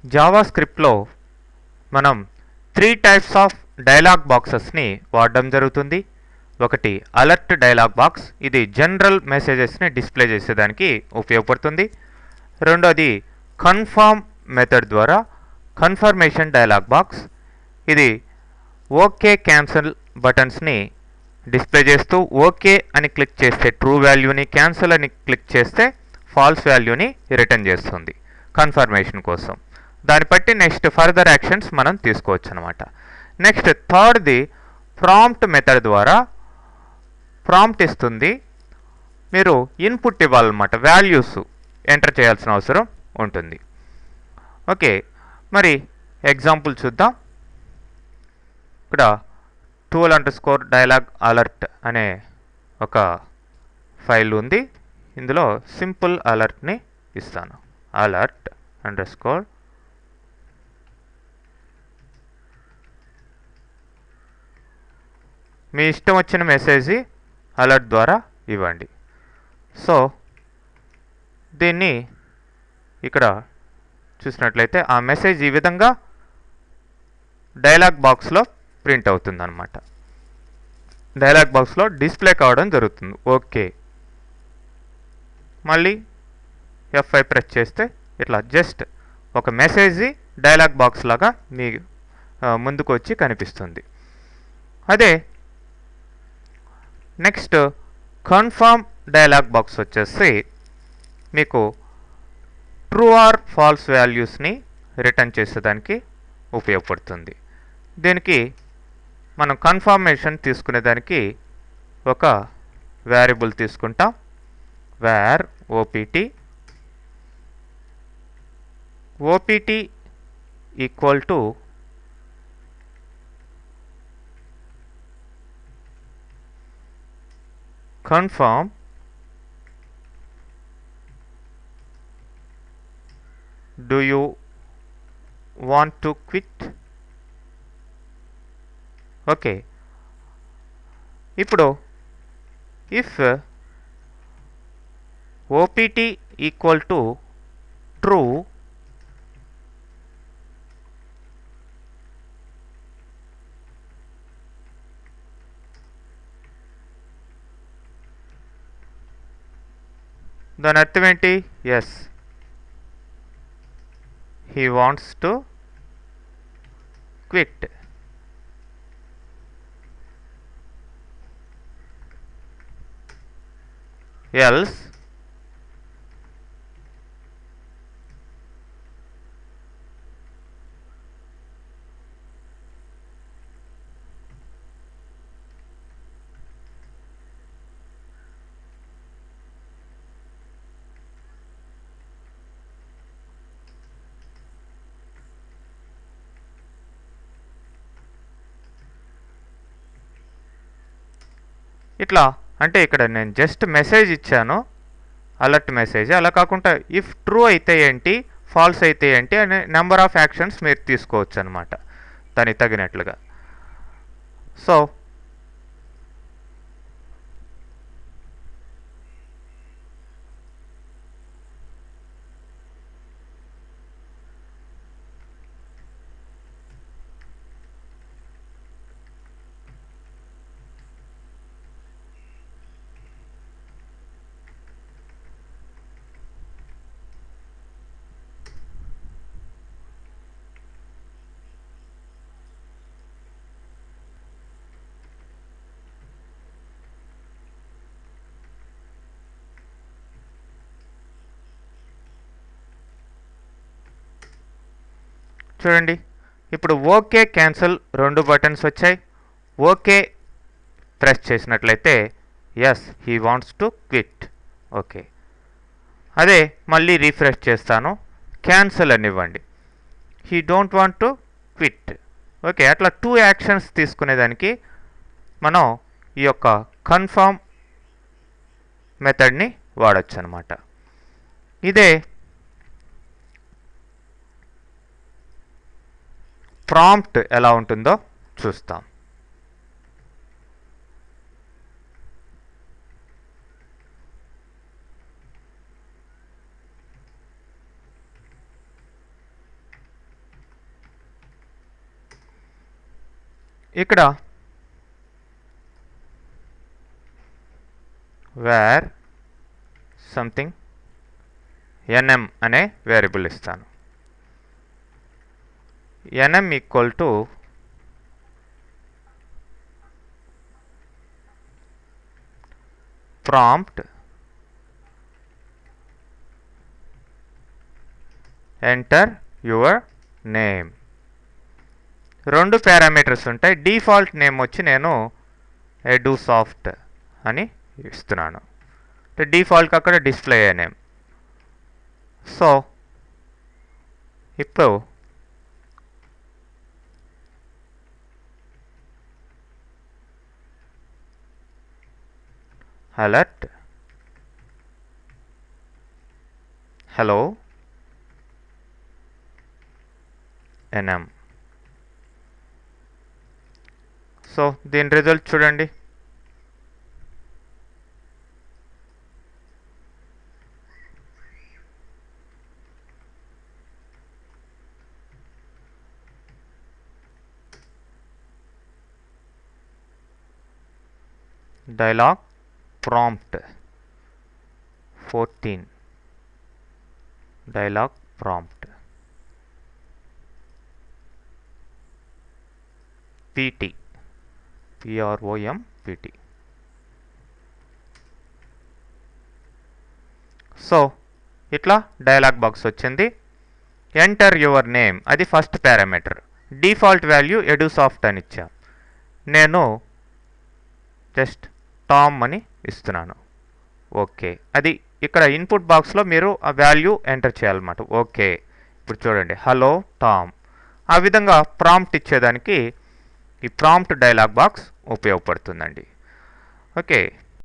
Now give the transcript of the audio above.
Java స్క్రిప్ట్లో మనం 3 types of dialogue బాక్సెస్ని వాడడం జరుగుతుంది. ఒకటి అలర్ట్ డైలాగ్ బాక్స్, ఇది జనరల్ మెసేజెస్ని డిస్ప్లే చేసేదానికి ఉపయోగపడుతుంది. రెండోది కన్ఫర్మ్ మెథడ్ ద్వారా కన్ఫర్మేషన్ డైలాగ్ బాక్స్, ఇది ఓకే క్యాన్సిల్ బటన్స్ని డిస్ప్లే చేస్తూ ఓకే అని క్లిక్ చేస్తే ట్రూ వాల్యూని, క్యాన్సిల్ అని క్లిక్ చేస్తే ఫాల్స్ వాల్యూని రిటర్న్ చేస్తుంది కన్ఫర్మేషన్ కోసం. దాన్ని బట్టి నెక్స్ట్ ఫర్దర్ యాక్షన్స్ మనం తీసుకోవచ్చు అనమాట. నెక్స్ట్ థర్డ్ది ప్రాంప్ట్ మెథడ్ ద్వారా ప్రాంప్ట్ ఇస్తుంది, మీరు ఇన్పుట్ ఇవ్వాలన్నమాట, వాల్యూస్ ఎంటర్ చేయాల్సిన అవసరం ఉంటుంది. ఓకే, మరి ఎగ్జాంపుల్ చూద్దాం. ఇక్కడ tool_dialog alert అనే ఒక ఫైల్ ఉంది. ఇందులో సింపుల్ అలర్ట్ని ఇస్తాను. alert అండర్స్కోర్ మీ ఇష్టం వచ్చిన మెసేజ్ అలర్ట్ ద్వారా ఇవ్వండి. సో దీన్ని ఇక్కడ చూసినట్లయితే ఆ మెసేజ్ ఈ విధంగా డైలాగ్ బాక్స్లో ప్రింట్ అవుతుంది అనమాట. డైలాగ్ బాక్స్లో డిస్ప్లే కావడం జరుగుతుంది. ఓకే, మళ్ళీ F5 ప్రెస్ చేస్తే ఇట్లా జస్ట్ ఒక మెసేజ్ డైలాగ్ బాక్స్ లాగా మీ ముందుకు వచ్చి కనిపిస్తుంది. అదే నెక్స్ట్ కన్ఫర్మ్ డైలాగ్ బాక్స్ వచ్చేసి మీకు ట్రూ ఆర్ ఫాల్స్ వాల్యూస్ని రిటర్న్ చేసేదానికి ఉపయోగపడుతుంది. దీనికి మనం కన్ఫర్మేషన్ తీసుకునేదానికి ఒక వేరియబుల్ తీసుకుంటాం, where OPT equal to confirm do you want to quit. Okay, ఇప్పుడు if opt equal to true దాని అర్థం ఏంటి? Yes, he wants to quit. else ఇట్లా. అంటే ఇక్కడ నేను జస్ట్ మెసేజ్ ఇచ్చాను, అలర్ట్ మెసేజ్. అలా కాకుండా ఇఫ్ ట్రూ అయితే ఏంటి, ఫాల్స్ అయితే ఏంటి అనే నెంబర్ ఆఫ్ యాక్షన్స్ మీరు తీసుకోవచ్చు అనమాట దానికి తగినట్లుగా. సో చూడండి, ఇప్పుడు ఓకే క్యాన్సిల్ 2 బటన్స్ వచ్చాయి. ఓకే ప్రెస్ చేసినట్లయితే yes, he wants to quit. Okay, అదే మళ్ళీ రీఫ్రెష్ చేస్తాను, క్యాన్సిల్ అని ఇవ్వండి, he don't want to quit. Okay, అట్లా 2 యాక్షన్స్ తీసుకునేదానికి మనం ఈ యొక్క కన్ఫర్మ్ మెథడ్ని వాడచ్చు అనమాట. ఇదే ప్రాంప్ట్ ఎలా ఉంటుందో చూస్తాం. ఇక్కడ వేర్ సంథింగ్ nm అనే వేరియబుల్ ఇస్తాను. nm equal to prompt enter your name. 2 parameters ఉంటాయి. డిఫాల్ట్ నేమ్ వచ్చి నేను ఎడుసాఫ్ట్ అని ఇస్తున్నాను. డిఫాల్ట్కి అక్కడ డిస్ప్లే అయ్యే నేమ్. సో ఇప్పుడు అలర్ట్ హలో nm. సో దీని రిజల్ట్ చూడండి. dialog prompt 14 dialog prompt pt prompt. So ఇట్లా డైలాగ్ బాక్స్ వచ్చింది. ఎంటర్ యువర్ నేమ్ అది ఫస్ట్ పారామీటర్. డిఫాల్ట్ వాల్యూ ఎడుసాఫ్ట్ అని ఇచ్చా. నేను జస్ట్ టామ్ అని ఇస్తున్నాను. ఓకే, అది ఇక్కడ ఇన్పుట్ బాక్స్లో మీరు ఆ వాల్యూ ఎంటర్ చేయాలన్నమాట. ఓకే, ఇప్పుడు చూడండి హలో టామ్. ఆ విధంగా ప్రాంప్ట్ ఇచ్చేదానికి ఈ ప్రాంప్ట్ డైలాగ్ బాక్స్ ఉపయోగపడుతుందండి. ఓకే.